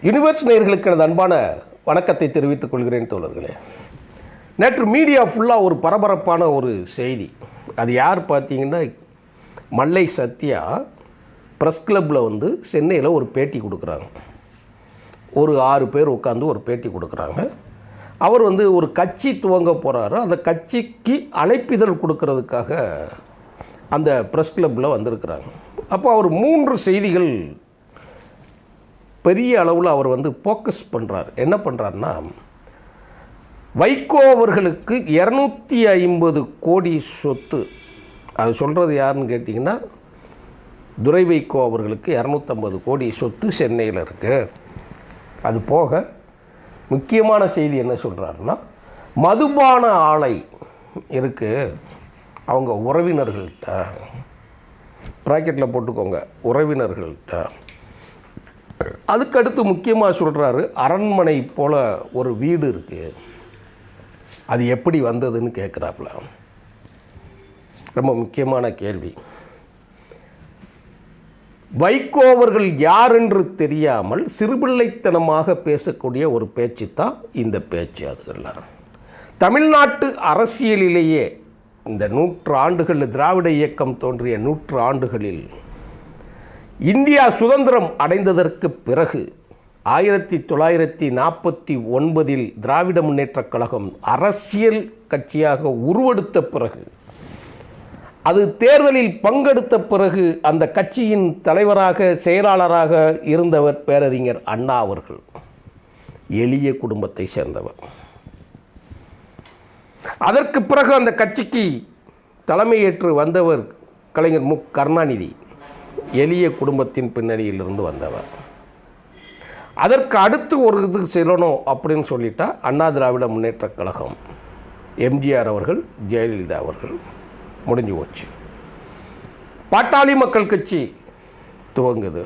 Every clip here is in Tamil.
யூனிவர்ஸ் நேயர்களுக்கு எனது அன்பான வணக்கத்தை தெரிவித்துக் கொள்கிறேன் தோழர்களே. நேற்று மீடியா ஃபுல்லாக ஒரு பரபரப்பான ஒரு செய்தி. அது யார் பார்த்தீங்கன்னா, மல்லை சத்யா ப்ரெஸ் கிளப்பில் சென்னையில் ஒரு பேட்டி கொடுக்குறாங்க. ஒரு 6 பேர் உட்காந்து ஒரு பேட்டி கொடுக்குறாங்க. அவர் ஒரு கட்சி துவங்க போகிறாரு. அந்த கட்சிக்கு அழைப்பிதழ் கொடுக்கறதுக்காக அந்த ப்ரெஸ் கிளப்பில் வந்திருக்கிறாங்க. அப்போ அவர் 3 செய்திகள் பெரிய அளவில் அவர் ஃபோக்கஸ் பண்ணுறார். என்ன பண்ணுறாருன்னா, வைகோ அவர்களுக்கு 250 கோடி சொத்து. அது சொல்கிறது யாருன்னு கேட்டிங்கன்னா, துரை வைகோ அவர்களுக்கு 250 கோடி சொத்து சென்னையில் இருக்குது. அது போக முக்கியமான செய்தி என்ன சொல்கிறாருன்னா, மதுபான ஆலை இருக்குது அவங்க உறவினர்கள்ட்ட, ப்ராக்கெட்டில் போட்டுக்கோங்க, உறவினர்கள்ட்ட. அதுக்கடுத்து முக்கியமாக சொல்கிறாரு, அரண்மனை போல் ஒரு வீடு இருக்குது, அது எப்படி வந்ததுன்னு கேட்குறாப்புல. ரொம்ப முக்கியமான கேள்வி. வைகோ அவர்கள் யார் என்று தெரியாமல் சிறுபிள்ளைத்தனமாக பேசக்கூடிய ஒரு பேச்சு தான் இந்த பேச்சு. அதுகள் தமிழ்நாட்டு அரசியலிலேயே இந்த 100 ஆண்டுகளில், திராவிட இயக்கம் தோன்றிய 100 ஆண்டுகளில், இந்தியா சுதந்திரம் அடைந்ததற்கு பிறகு 1949 திராவிட முன்னேற்றக் கழகம் அரசியல் கட்சியாக உருவெடுத்த பிறகு, அது தேர்தலில் பங்கெடுத்த பிறகு, அந்த கட்சியின் தலைவராக செயலாளராக இருந்தவர் பேரறிஞர் அண்ணா அவர்கள். எளிய குடும்பத்தை சேர்ந்தவர். அதற்கு பிறகு அந்த கட்சிக்கு தலைமையேற்று வந்தவர் கலைஞர் மு. கருணாநிதி. எளிய குடும்பத்தின் பின்னணியிலிருந்து வந்தவர். அதற்கு அடுத்து ஒரு இது செல்லணும் அப்படின்னு சொல்லிட்டா அண்ணா திராவிட முன்னேற்றக் கழகம், எம்ஜிஆர் அவர்கள், ஜெயலலிதா அவர்கள், முடிஞ்சு போச்சு. பாட்டாளி மக்கள் கட்சி துவங்குது,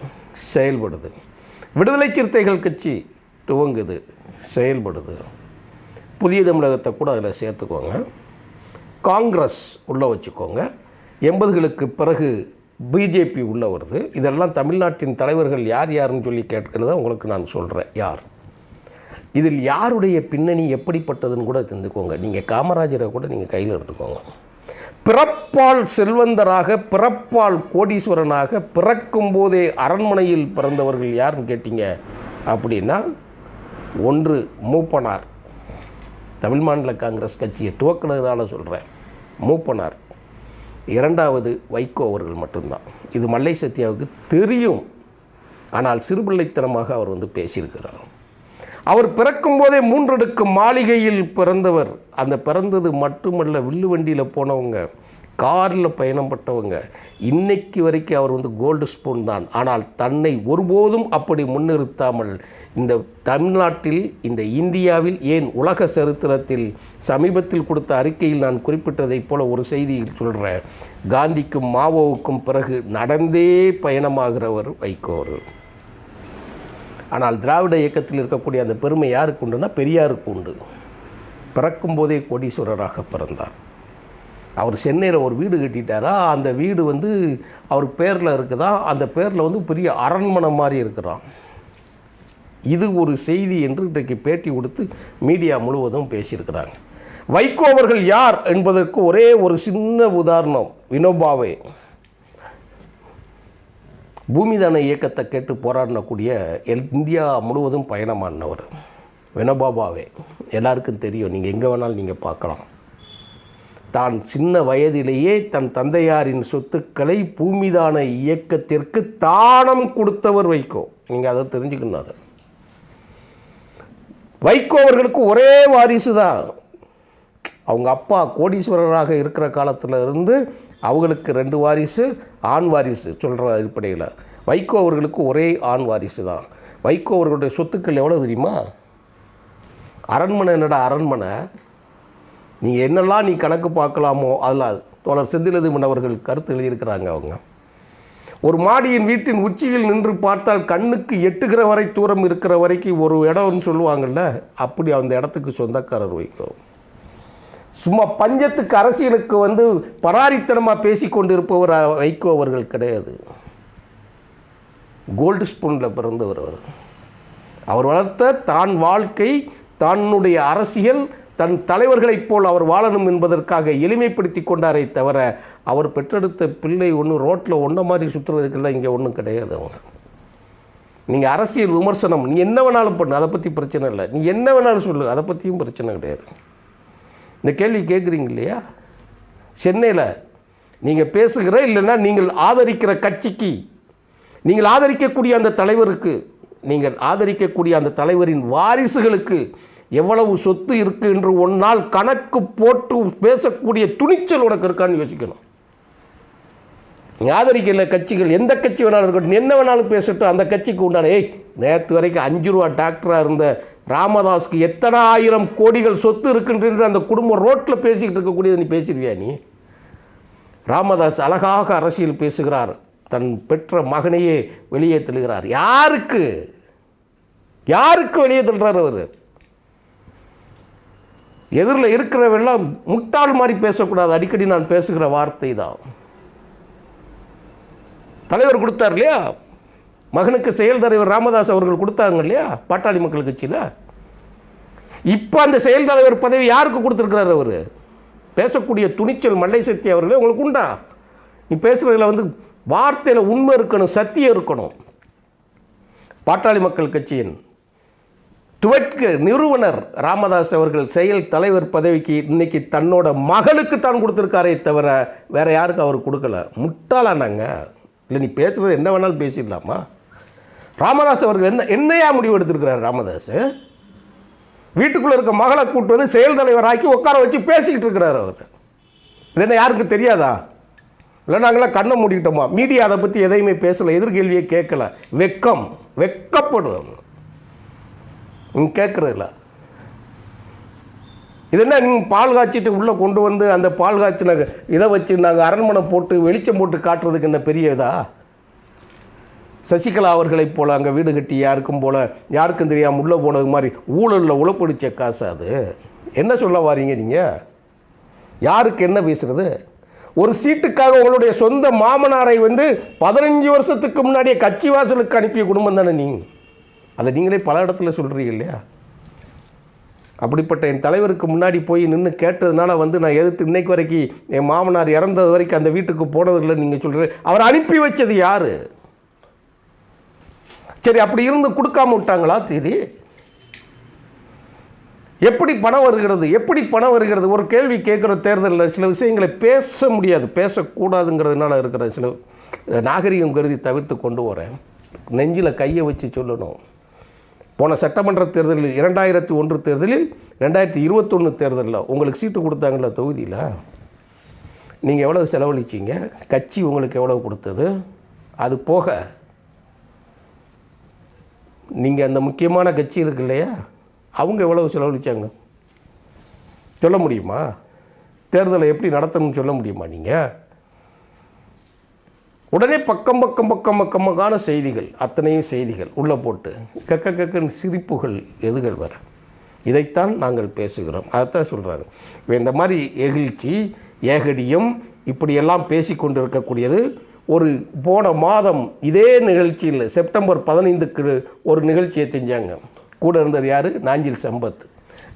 செயல்படுது. விடுதலை சிறுத்தைகள் கட்சி துவங்குது, செயல்படுது. புதிய தமிழகத்தை கூட அதில் சேர்த்துக்கோங்க. காங்கிரஸ் உள்ளே வச்சுக்கோங்க. 80களுக்கு பிறகு பிஜேபி உள்ளே வருது. இதெல்லாம் தமிழ்நாட்டின் தலைவர்கள் யார் யாருன்னு சொல்லி கேட்கிறத உங்களுக்கு நான் சொல்கிறேன். யார் இதில் யாருடைய பின்னணி எப்படிப்பட்டதுன்னு கூட தெரிஞ்சுக்கோங்க. நீங்கள் காமராஜரை கூட நீங்கள் கையில் எடுத்துக்கோங்க. பிறப்பால் செல்வந்தராக, பிறப்பால் கோடீஸ்வரனாக, பிறக்கும் போதே அரண்மனையில் பிறந்தவர்கள் யாருன்னு கேட்டீங்க அப்படின்னா, ஒன்று மூப்பனார், தமிழ் மாநில காங்கிரஸ் கட்சியை துவக்கினதுனால சொல்கிறேன், மூப்பனார். 2வது வைகோ அவர்கள் மட்டும்தான். இது மல்லை சத்யாவுக்கு தெரியும். ஆனால் சிறுபிள்ளைத்தனமாக அவர் பேசியிருக்கிறார். அவர் பிறக்கும் போதே 3 அடுக்கு மாளிகையில் பிறந்தவர். அந்த பிறந்தது மட்டுமல்ல, வில்லுவண்டியில் போனவங்க, காரில் பயணப்பட்டவங்க. இன்னைக்கு வரைக்கும் அவர் கோல்டு ஸ்பூன் தான். ஆனால் தன்னை ஒருபோதும் அப்படி முன்னிறுத்தாமல் இந்த தமிழ்நாட்டில், இந்த இந்தியாவில், ஏன் உலக சரித்திரத்தில் சமீபத்தில் கொடுத்த அறிக்கையில் நான் குறிப்பிட்டதைப் போல ஒரு செய்தியில் சொல்கிறேன், காந்திக்கும் மாவோவுக்கும் பிறகு நடந்தே பயணமாகிறவர் வைகோ அவர்கள். ஆனால் திராவிட இயக்கத்தில் இருக்கக்கூடிய அந்த பெருமை யாருக்கு உண்டுன்னா, பெரியாருக்கு உண்டு. பிறக்கும் போதே கோடீஸ்வரராக பிறந்தார். அவர் சென்னையில் ஒரு வீடு கட்டிட்டாரா, அந்த வீடு அவர் பேரில் இருக்குதா, அந்த பேரில் பெரிய அரண்மனை மாதிரி இருக்கிறான். இது ஒரு செய்தி என்று இன்றைக்கு பேட்டி கொடுத்து மீடியா முழுவதும் பேசியிருக்கிறாங்க. வைகோ அவர்கள் யார் என்பதற்கு ஒரே ஒரு சின்ன உதாரணம், வினோபாவே. பூமிதான இயக்கத்தை கேட்டு போராடக்கூடிய இந்தியா முழுவதும் பயணமானவர் வினோபாவே. எல்லாருக்கும் தெரியும், நீங்கள் எங்கே வேணாலும் நீங்கள் பார்க்கலாம். தான் சின்ன வயதிலேயே தன் தந்தையாரின் சொத்துக்களை பூமிதான இயக்கத்திற்கு தானம் கொடுத்தவர் வைகோ. நீங்கள் அதை தெரிஞ்சுக்கணும். அதை வைகோ அவர்களுக்கு ஒரே வாரிசு தான். அவங்க அப்பா கோடீஸ்வரராக இருக்கிற காலத்தில் இருந்து அவங்களுக்கு 2 வாரிசு, ஆண் வாரிசு சொல்கிற அடிப்படையில். வைகோ அவர்களுக்கு ஒரே ஆண் வாரிசு தான். வைகோ அவர்களுடைய சொத்துக்கள் எவ்வளோ தெரியுமா? அரண்மனை. என்னடா அரண்மனை, நீங்கள் என்னெல்லாம் நீ கணக்கு பார்க்கலாமோ அதில் தோழர் செந்திலதிமன் அவர்கள் கருத்து எழுதியிருக்கிறாங்க. அவங்க ஒரு மாடியின் வீட்டின் உச்சியில் நின்று பார்த்தால் கண்ணுக்கு எட்டுகிற வரை தூரம் இருக்கிற வரைக்கும் ஒரு இடம்னு சொல்லுவாங்கள்ல, அப்படி அந்த இடத்துக்கு சொந்தக்காரர் வைகோ. சும்மா பஞ்சத்துக்கு அரசியலுக்கு பராரித்தனமாக பேசி கொண்டு இருப்பவர் வைகோ அவர்கள் கிடையாது. கோல்டு ஸ்பூனில் பிறந்தவர் அவர். அவர் வளர்த்த தான் வாழ்க்கை, தன்னுடைய அரசியல், தன் தலைவர்களைப் போல் அவர் வாழணும் என்பதற்காக எளிமைப்படுத்தி கொண்டாரே தவிர அவர் பெற்றெடுத்த பிள்ளை ஒன்று ரோட்டில் ஒன்றை மாதிரி சுற்றுறதுக்கெல்லாம் இங்கே ஒன்றும் கிடையாது. அவங்க நீங்கள் அரசியல் விமர்சனம் நீ என்ன வேணாலும் பண்ணு, அதை பற்றி பிரச்சனை இல்லை. நீ என்ன வேணாலும் சொல்லு, அதை பற்றியும் பிரச்சனை கிடையாது. இந்த கேள்வி கேட்குறீங்க இல்லையா? சென்னையில் நீங்கள் பேசுகிற இல்லைன்னா நீங்கள் ஆதரிக்கிற கட்சிக்கு, நீங்கள் ஆதரிக்கக்கூடிய அந்த தலைவருக்கு, நீங்கள் ஆதரிக்கக்கூடிய அந்த தலைவரின் வாரிசுகளுக்கு எவ்வளவு சொத்து இருக்குது என்று ஒன்னால் கணக்கு போட்டு பேசக்கூடிய துணிச்சல் உனக்கு இருக்கான்னு யோசிக்கணும். நீ ஆதரிக்கல கட்சிகள், எந்த கட்சி வேணாலும் இருக்கட்டும், என்ன வேணாலும் பேசட்டும், அந்த கட்சிக்கு உண்டான நேற்று வரைக்கும் 5 ரூபா டாக்டராக இருந்த ராமதாஸுக்கு எத்தனை 1000 கோடிகள் சொத்து இருக்குன்ற அந்த குடும்பம் ரோட்டில் பேசிக்கிட்டு இருக்கக்கூடியது நீ பேசிடுவியா? நீ ராமதாஸ் அழகாக அரசியல் பேசுகிறார், தன் பெற்ற மகனையே வெளியே தள்ளுகிறார். யாருக்கு வெளியே தள்ளுறார் அவர்? எதிரில் இருக்கிறவெல்லாம் முட்டாள் மாதிரி பேசக்கூடாது. அடிக்கடி நான் பேசுகிற வார்த்தை தான். தலைவர் கொடுத்தார் இல்லையா, மகனுக்கு செயல் தலைவர் ராமதாஸ் அவர்கள் கொடுத்தாங்க இல்லையா பாட்டாளி மக்கள் கட்சியில். இப்போ அந்த செயல் தலைவர் பதவி யாருக்கு கொடுத்துருக்கிறார்? அவர் பேசக்கூடிய துணிச்சல் மல்லை சக்தி அவர்களே உங்களுக்கு உண்டா? நீ பேசுகிறதுல வார்த்தையில் உண்மை இருக்கணும், சத்தியம் இருக்கணும். பாட்டாளி மக்கள் கட்சியின் துவக்க நிறுவனர் ராமதாஸ் அவர்கள் செயல் தலைவர் பதவிக்கு இன்னைக்கு தன்னோட மகளுக்கு தான் கொடுத்துருக்காரே தவிர வேற யாருக்கு அவர் கொடுக்கல. முட்டாளானாங்க. இல்லை, நீ பேசுகிறது என்ன வேணாலும் பேசிடலாமா? ராமதாஸ் அவர்கள் என்னையா முடிவு எடுத்திருக்கிறார்? ராமதாஸ் வீட்டுக்குள்ளே இருக்க மகளை கூட்டு வந்து செயல் தலைவராக்கி உட்கார வச்சு பேசிக்கிட்டு இருக்கிறார். அவர் இது என்ன யாருக்கு தெரியாதா? இல்லை நாங்களாம் கண்ணை மூடிக்கிட்டோமா? மீடியா அதை பற்றி எதையுமே பேசலை, எதிர்கேள்வியே கேட்கல. வெக்கப்படும் நீங்கள் கேட்குறதில்ல. இது என்ன, நீங்கள் பால் காய்ச்சிட்டு உள்ளே கொண்டு வந்து அந்த பால் காய்ச்சின இதை வச்சு நாங்கள் அரண்மனை போட்டு வெளிச்சம் போட்டு காட்டுறதுக்கு என்ன பெரிய இதா? சசிகலா அவர்களைப் போல் அங்கே வீடு கட்டி யாருக்கும் தெரியாமல் உள்ளே போனது மாதிரி ஊழலில் உழப்பிடிச்ச காசு அது. என்ன சொல்ல வாரீங்க நீங்கள்? யாருக்கு என்ன பேசுகிறது? ஒரு சீட்டுக்காக உங்களுடைய சொந்த மாமனாரை 15 வருஷத்துக்கு முன்னாடியே கட்சி வாசலுக்கு அனுப்பிய குடும்பம் தானே நீங்கள். அதை நீங்களே பல இடத்துல சொல்கிறீங்க இல்லையா? அப்படிப்பட்ட என் தலைவருக்கு முன்னாடி போய் நின்று கேட்டதுனால நான் எதிர்த்து இன்னைக்கு வரைக்கும் என் மாமனார் இறந்தது வரைக்கும் அந்த வீட்டுக்கு போனதில்லை நீங்கள் சொல்கிறீங்க. அவர் அனுப்பி வச்சது யார்? சரி, அப்படி இருந்து கொடுக்காம விட்டாங்களா? தேதி எப்படி பணம் வருகிறது? ஒரு கேள்வி கேட்குற தேர்தலில் சில விஷயங்களை பேச முடியாது, பேசக்கூடாதுங்கிறதுனால இருக்கிற சில நாகரிகம் கருதி தவிர்த்து கொண்டு வரேன். நெஞ்சில் கையை வச்சு சொல்லணும். போன சட்டமன்ற தேர்தலில் 2001 தேர்தலில் 2021 தேர்தலில் உங்களுக்கு சீட்டு கொடுத்தாங்களா தொகுதியில்? நீங்கள் எவ்வளவு செலவழிச்சிங்க? கட்சி உங்களுக்கு எவ்வளவு கொடுத்தது? அது போக நீங்கள் அந்த முக்கியமான கட்சி இருக்கு இல்லையா, அவங்க எவ்வளவு செலவழித்தாங்க சொல்ல முடியுமா? தேர்தலை எப்படி நடத்தணும்னு சொல்ல முடியுமா? நீங்கள் உடனே பக்கமான செய்திகள், அத்தனையும் செய்திகள் உள்ளே போட்டு கக்கன்னு சிரிப்புகள் எதுகள் வர. இதைத்தான் நாங்கள் பேசுகிறோம். அதைத்தான் சொல்கிறாரு. இந்த மாதிரி எகிழ்ச்சி ஏகடியும் இப்படியெல்லாம் பேசி கொண்டு இருக்கக்கூடியது. ஒரு போன மாதம் இதே நிகழ்ச்சியில் செப்டம்பர் 15க்கு ஒரு நிகழ்ச்சியை செஞ்சாங்க. கூட இருந்தது யார்? நாஞ்சில் சம்பத்.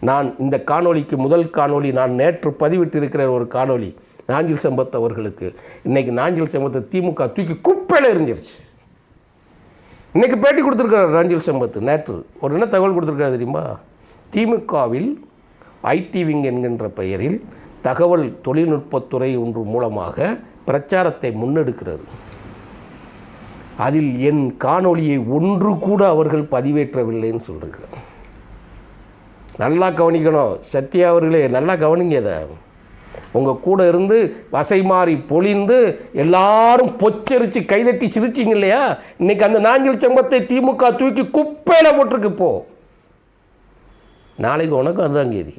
நான் இந்த காணொளிக்கு முதல் காணொளி நான் நேற்று பதிவிட்டிருக்கிற ஒரு காணொளி நாஞ்சில் சம்பத் அவர்களுக்கு. இன்றைக்கி நாஞ்சில் சம்பத்தை திமுக தூக்கி குப்பையில் எறிஞ்சிருச்சு. இன்றைக்கி பேட்டி கொடுத்துருக்காரு நாஞ்சில் சம்பத். நேற்று ஒரு என்ன தகவல் கொடுத்துருக்காரு தெரியுமா? திமுகவில் ஐடி விங் என்கின்ற பெயரில் தகவல் தொழில்நுட்பத்துறை ஒன்று மூலமாக பிரச்சாரத்தை முன்னெடுக்கிறது. அதில் என் காணொளியை ஒன்று கூட அவர்கள் பதிவேற்றவில்லைன்னு சொல்கிறாங்க. நல்லா கவனிக்கணும் சத்யா அவர்களே, நல்லா கவனிங்க. இதை உங்கள் கூட இருந்து வசை மாறி பொழிந்து எல்லாரும் பொச்சரித்து கைதட்டி சிரிச்சிங்க இல்லையா? இன்றைக்கி அந்த நாஞ்சில் சம்பத்தை திமுக தூக்கி குப்பையில் போட்டிருக்கு. இப்போ நாளைக்கு உனக்கும் அதுதான் கேதி.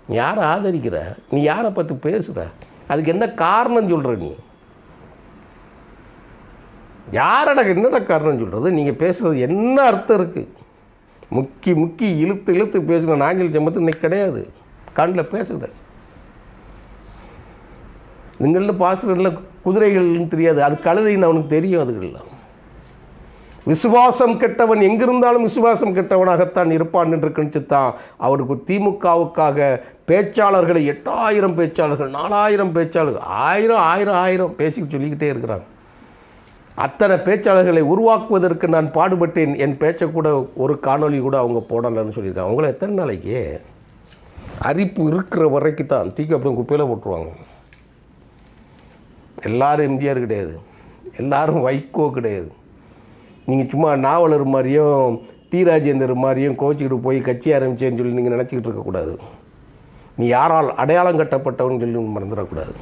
நீ யாரை ஆதரிக்கிற? நீ யாரை பற்றி பேசுகிற? அதுக்கு என்ன காரணம் சொல்கிற? நீ யாரடா என்னடா காரணம் சொல்கிறது? நீங்கள் பேசுகிறது என்ன அர்த்தம் இருக்குது? முக்கி இழுத்து பேசுகிற நாஞ்சில் சம்பத்து இன்னைக்கு கிடையாது. கண்ணில் பேசுகிற நீங்களில் பாசுகளில் குதிரைகள்னு தெரியாது, அது கழுதைன்னு அவனுக்கு தெரியும். அதுகள்லாம் விசுவாசம் கெட்டவன் எங்கிருந்தாலும் விசுவாசம் கெட்டவனாகத்தான் இருப்பான் என்று கணிச்சுத்தான் அவருக்கு திமுகவுக்காக பேச்சாளர்களை 8000 பேச்சாளர்கள் 4000 பேச்சாளர்கள் 1000 பேசிக்கிட்டு சொல்லிக்கிட்டே இருக்கிறாங்க. அத்தனை பேச்சாளர்களை உருவாக்குவதற்கு நான் பாடுபட்டேன். என் பேச்சை கூட ஒரு காணொலி கூட அவங்க போடலைன்னு சொல்லியிருக்காங்க. அவங்கள எத்தனை நாளைக்கு அரிப்பு இருக்கிற வரைக்கும் தான் தூக்கி அப்புறம் குப்பையில் போட்டுருவாங்க. எல்லாரும் எம்ஜிஆர் கிடையாது, எல்லாரும் வைகோ கிடையாது. நீங்கள் சும்மா நாவலர் மாதிரியும் டி ராஜேந்தர் மாதிரியும் கோச்சிக்கிட்டு போய் கட்சி ஆரம்பிச்சேன்னு சொல்லி நீங்கள் நினச்சிக்கிட்டு இருக்கக்கூடாது. நீ யாரால் அடையாளம் கட்டப்பட்டவன்னு சொல்லி மறந்துடக்கூடாது.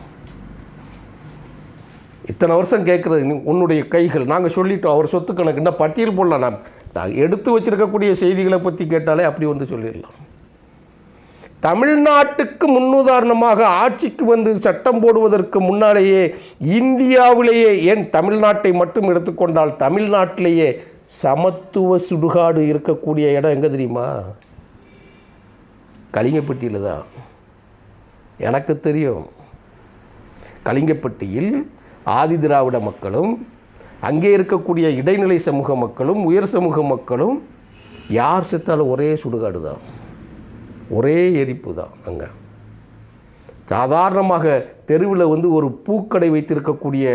இத்தனை வருஷம் கேட்குறது உன்னுடைய கைகள். நாங்கள் சொல்லிட்டோம், அவர் சொத்து கணக்கு என்ன பட்டியல் போடலாம். நான் எடுத்து வச்சிருக்கக்கூடிய செய்திகளை பற்றி கேட்டாலே அப்படி வந்து சொல்லிடலாம். தமிழ்நாட்டுக்கு முன்னுதாரணமாக ஆட்சிக்கு வந்து சட்டம் போடுவதற்கு முன்னாலேயே இந்தியாவிலேயே, ஏன் தமிழ்நாட்டை மட்டும் எடுத்துக்கொண்டால் தமிழ்நாட்டிலேயே சமத்துவ சுடுகாடு இருக்கக்கூடிய இடம் எங்கே தெரியுமா? கலிங்கப்பட்டியில் தான். எனக்கு தெரியும். கலிங்கப்பட்டியில் ஆதி திராவிட மக்களும் அங்கே இருக்கக்கூடிய இடைநிலை சமூக மக்களும் உயர் சமூக மக்களும் யார் செத்தாலும் ஒரே சுடுகாடு தான், ஒரே எரிப்பு தான். அங்கே சாதாரணமாக தெருவில் வந்து ஒரு பூக்கடை வைத்திருக்கக்கூடிய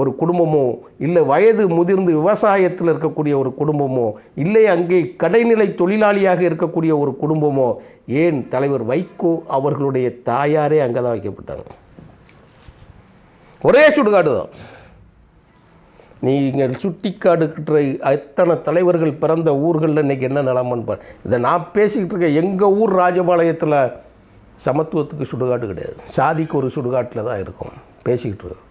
ஒரு குடும்பமோ, இல்லை வயது முதிர்ந்து விவசாயத்தில் இருக்கக்கூடிய ஒரு குடும்பமோ, இல்லை அங்கே கடைநிலை தொழிலாளியாக இருக்கக்கூடிய ஒரு குடும்பமோ, ஏன் தலைவர் வைகோ அவர்களுடைய தாயாரே அங்கே தான் வைக்கப்பட்டாங்க. ஒரே சுடுகாடு தான். நீங்கள் சுட்டிக்காடு கிட்ட எத்தனை தலைவர்கள் பிறந்த ஊர்களில் இன்றைக்கி என்ன நிலமன்னு இதை நான் பேசிக்கிட்டு இருக்கேன். எங்கள் ஊர் ராஜபாளையத்தில் சமத்துவத்துக்கு சுடுகாடு கிடையாது, சாதிக்கு ஒரு சுடுகாட்டில் தான் இருக்கும் பேசிக்கிட்டு இருக்கோம்.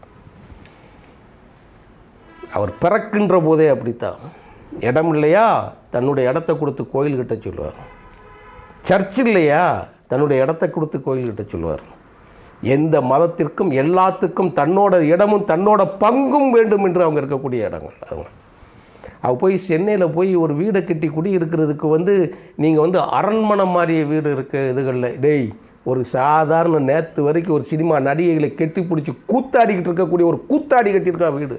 அவர் பிறக்கின்ற போதே அப்படித்தான். இடம் இல்லையா தன்னுடைய இடத்த கொடுத்து கோயில் கிட்ட சொல்லுவார். சர்ச் இல்லையா தன்னுடைய இடத்த கொடுத்து கோயில் கிட்ட சொல்லுவார். எந்த மதத்திற்கும் எல்லாத்துக்கும் தன்னோட இடமும் தன்னோட பங்கும் வேண்டும் என்று அவங்க இருக்கக்கூடிய இடங்கள். அவங்க போய் சென்னையில் போய் ஒரு வீடை கட்டி குடி இருக்கிறதுக்கு வந்து நீங்கள் வந்து அரண்மனை மாதிரியே வீடு இருக்க இதுகளில் டேய் ஒரு சாதாரண நேற்று வரைக்கும் ஒரு சினிமா நடிகைகளை கெட்டி பிடிச்சி கூத்தாடிக்கிட்டு இருக்கக்கூடிய ஒரு கூத்தாடி கட்டியிருக்கா வீடு.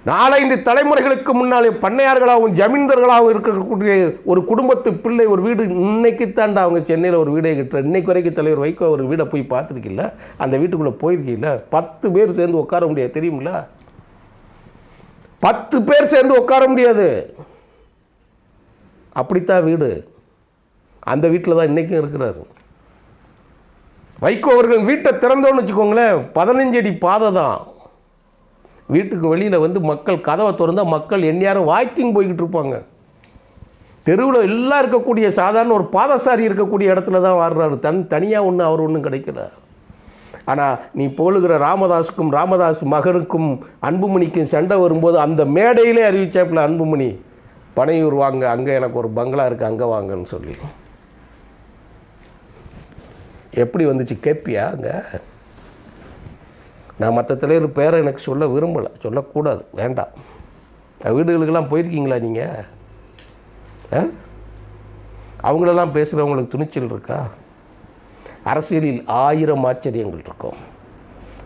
4-5 தலைமுறைகளுக்கு முன்னாலே பண்ணையார்களாகவும் ஜமீன்தார்களாகவும் இருக்கக்கூடிய ஒரு குடும்பத்து பிள்ளை ஒரு வீடு இன்னைக்கு தாண்டா அவங்க சென்னையில் ஒரு வீடை கட்டுற. இன்னைக்கு வரைக்கும் தலைவர் வைகோ ஒரு வீடை போய் பார்த்துருக்கீங்களா? அந்த வீட்டுக்குள்ளே போயிருக்கீங்களா? 10 பேர் சேர்ந்து உட்கார முடியாது தெரியுங்களா? 10 பேர் சேர்ந்து உட்கார முடியாது. அப்படித்தான் வீடு. அந்த வீட்டில் தான் இன்றைக்கும் இருக்கிறாரு வைகோ அவர்கள். வீட்டை திறந்தோன்னு வச்சுக்கோங்களேன், 15 அடி பாதை தான். வீட்டுக்கு வெளியில் வந்து மக்கள் கதவை திறந்தால் மக்கள் எந்நேரம் வாக்கிங் போய்கிட்டு இருப்பாங்க. தெருவில் எல்லாம் இருக்கக்கூடிய சாதாரண ஒரு பாதசாரி இருக்கக்கூடிய இடத்துல தான் வாழ்கிறாரு. தனியாக ஒன்று அவர் ஒன்றும் கிடைக்கல. ஆனால் நீ போலுகிற ராமதாஸுக்கும் ராமதாஸ் மகனுக்கும் அன்புமணிக்கும் சண்டை வரும்போது அந்த மேடையிலே அறிவிச்சாப்பில் அன்புமணி பனையூர் வாங்க, அங்கே எனக்கு ஒரு பங்களா இருக்குது அங்கே வாங்கன்னு சொல்லி. எப்படி வந்துச்சு கேட்பியா? அங்கே நான் மற்ற தலைவர் பேரை எனக்கு சொல்ல விரும்பலை, சொல்லக்கூடாது, வேண்டாம். வீடுகளுக்கெல்லாம் போயிருக்கீங்களா நீங்கள்? அவங்களெல்லாம் பேசுகிறவங்களுக்கு துணிச்சல் இருக்கா? அரசியலில் 1000 ஆச்சரியங்கள் இருக்கும்,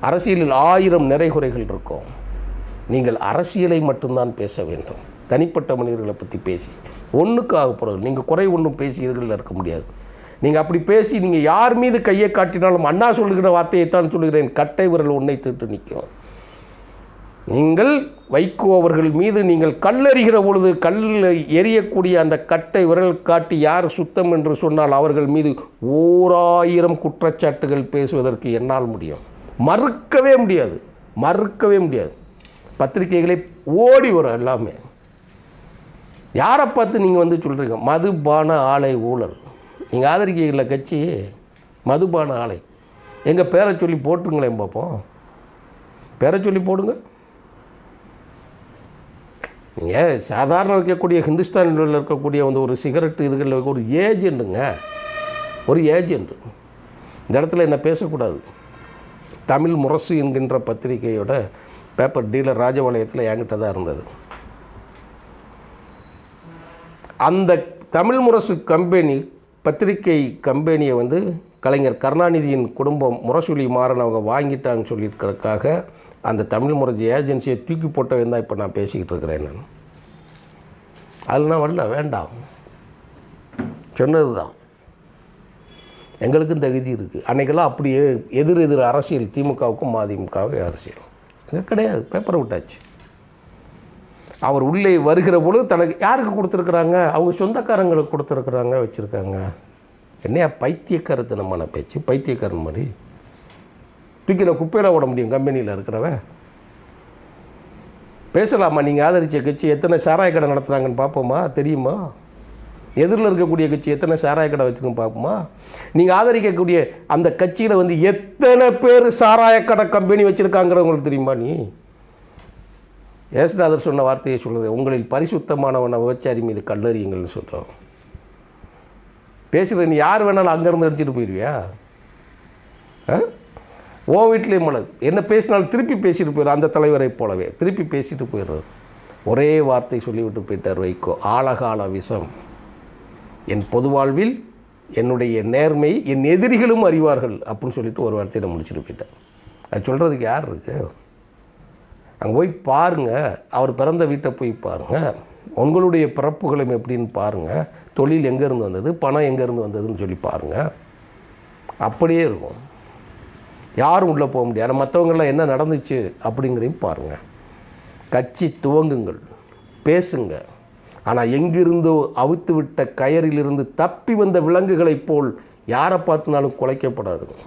அரசியலில் 1000 நிறைகுறைகள் இருக்கும். நீங்கள் அரசியலை மட்டும்தான் பேச வேண்டும். தனிப்பட்ட மனிதர்களை பற்றி பேசி ஒன்றுக்கு ஆக போகிறது. நீங்கள் குறை ஒன்றும் பேசியதில் இருக்க முடியாது. நீங்கள் அப்படி பேசி நீங்கள் யார் மீது கையை காட்டினாலும் அண்ணா சொல்லுகிற வார்த்தையைத்தான் சொல்லுகிறேன், கட்டை விரல் உன்னை திட்டு நிற்கும். நீங்கள் வைகோ அவர்கள் மீது நீங்கள் கல்லெறிகிற பொழுது கல்லில் எரியக்கூடிய அந்த கட்டை விரல் காட்டி யார் சுத்தம் என்று சொன்னால் அவர்கள் மீது 1000 குற்றச்சாட்டுகள் பேசுவதற்கு என்னால் முடியும். மறுக்கவே முடியாது, மறுக்கவே முடியாது. பத்திரிகைகளை ஓடி வரும் எல்லாமே. யாரை பார்த்து நீங்கள் வந்து சொல்கிறீங்க மதுபான ஆலை ஊழல்? நீங்கள் ஆதரிக்கல கட்சி மதுபான ஆலை. எங்கள் பேரை சொல்லி போட்டுங்களேன் பார்ப்போம், பேரை சொல்லி போடுங்க. நீங்கள் சாதாரண வைக்கக்கூடிய ஹிந்துஸ்தானில் இருக்கக்கூடிய வந்து ஒரு சிகரெட்டு இதுகளில் ஒரு ஏஜெண்ட்டுங்க, ஒரு ஏஜெண்ட். இந்த இடத்துல என்ன பேசக்கூடாது. தமிழ் முரசு என்கின்ற பத்திரிகையோட பேப்பர் டீலர் ராஜபாளையத்தில் என்கிட்ட தான் இருந்தது. அந்த தமிழ் முரசு கம்பெனி பத்திரிகை கம்பெனியை வந்து கலைஞர் கருணாநிதியின் குடும்பம் முரசொலி மாறன் அவங்க வாங்கிட்டான்னு சொல்லியிருக்கிறதுக்காக அந்த தமிழ் முரசு ஏஜென்சியை தூக்கி போட்டவன் தான் இப்போ நான் பேசிக்கிட்டு இருக்கிறேன். நான் அதெல்லாம் வரல, வேண்டாம், சொன்னது தான். எங்களுக்கும் தகுதி இருக்குது. அன்றைக்கெல்லாம் அப்படியே எதிர் அரசியல், திமுகவுக்கும் மதிமுகவுக்கும் அரசியல் அங்கே கிடையாது. பேப்பரை விட்டாச்சு. அவர் உள்ளே வருகிற பொழுது தனக்கு யாருக்கு கொடுத்துருக்குறாங்க? அவங்க சொந்தக்காரங்களுக்கு கொடுத்துருக்குறாங்க, வச்சுருக்காங்க. என்னையா பைத்தியக்காரத்தனமான பேச்சு, பைத்தியக்காரன் மாதிரி தூக்கி நான் குப்பையில் ஓட முடியும் கம்பெனியில் இருக்கிறவன்? பேசலாமா? நீங்கள் ஆதரித்த கட்சி எத்தனை சாராய கடை நடத்துகிறாங்கன்னு பார்ப்போமா? தெரியுமா? எதிரில் இருக்கக்கூடிய கட்சி எத்தனை சாராய கடை வச்சுருக்கோம் பார்ப்போமா? நீங்கள் ஆதரிக்கக்கூடிய அந்த கட்சியில் வந்து எத்தனை பேர் சாராய கடை கம்பெனி வச்சுருக்காங்கிற உங்களுக்கு தெரியுமா? நீ ஏசுநாதர் சொன்ன வார்த்தையை சொல்லுது, உங்களில் பரிசுத்தமானவனை விபச்சாரி மீது கல்லறியுங்கள்னு சொல்கிறோம். பேசுகிற நீ யார் வேணாலும் அங்கேருந்து அடிச்சுட்டு போயிடுவியா? ஓ வீட்டிலே மழை என்ன பேசினாலும் திருப்பி பேசிட்டு போயிடும். அந்த தலைவரை போலவே திருப்பி பேசிட்டு போயிடுறது. ஒரே வார்த்தை சொல்லிவிட்டு போயிட்டார் வைகோ, ஆழகால விஷம். என் பொது வாழ்வில் என்னுடைய நேர்மை என் எதிரிகளும் அறிவார்கள் அப்படின்னு சொல்லிட்டு ஒரு வார்த்தையை முடிச்சுட்டு போயிட்டேன். அது சொல்கிறதுக்கு யார் இருக்கு? அங்கே போய் பாருங்கள், அவர் பிறந்த வீட்டை போய் பாருங்கள், உங்களுடைய பிறப்புகளும் எப்படின்னு பாருங்கள், தொழில் எங்கேருந்து வந்தது, பணம் எங்கேருந்து வந்ததுன்னு சொல்லி பாருங்கள். அப்படியே இருக்கும். யாரும் உள்ளே போக முடியாது. மற்றவங்களாம் என்ன நடந்துச்சு அப்படிங்கிறதையும் பாருங்கள். கட்சி துவங்குங்கள், பேசுங்க. ஆனால் எங்கிருந்தோ அவித்து விட்ட கயரிலிருந்து தப்பி வந்த விலங்குகளைப் போல் யாரை பார்த்தினாலும் குலைக்கப்படாதுங்க.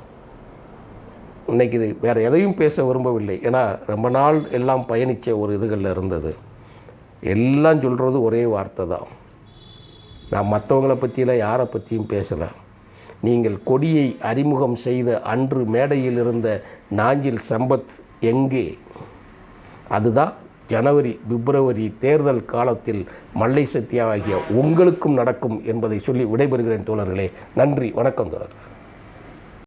இன்றைக்கி வேறு எதையும் பேச விரும்பவில்லை. ஏன்னா ரொம்ப நாள் எல்லாம் பயணித்த ஒரு இதுகளில் இருந்தது. எல்லாம் சொல்கிறது ஒரே வார்த்தை தான். நான் மற்றவங்கள பற்றியெல்லாம் யாரை பற்றியும் பேசலை. நீங்கள் கொடியை அறிமுகம் செய்த அன்று மேடையில் இருந்த நாஞ்சில் சம்பத் எங்கே? அதுதான் ஜனவரி பிப்ரவரி தேர்தல் காலத்தில் மல்லை சத்யா ஆகிய உங்களுக்கும் நடக்கும் என்பதை சொல்லி விடைபெறுகிறேன் தோழர்களே. நன்றி, வணக்கம் தோழர்கள்.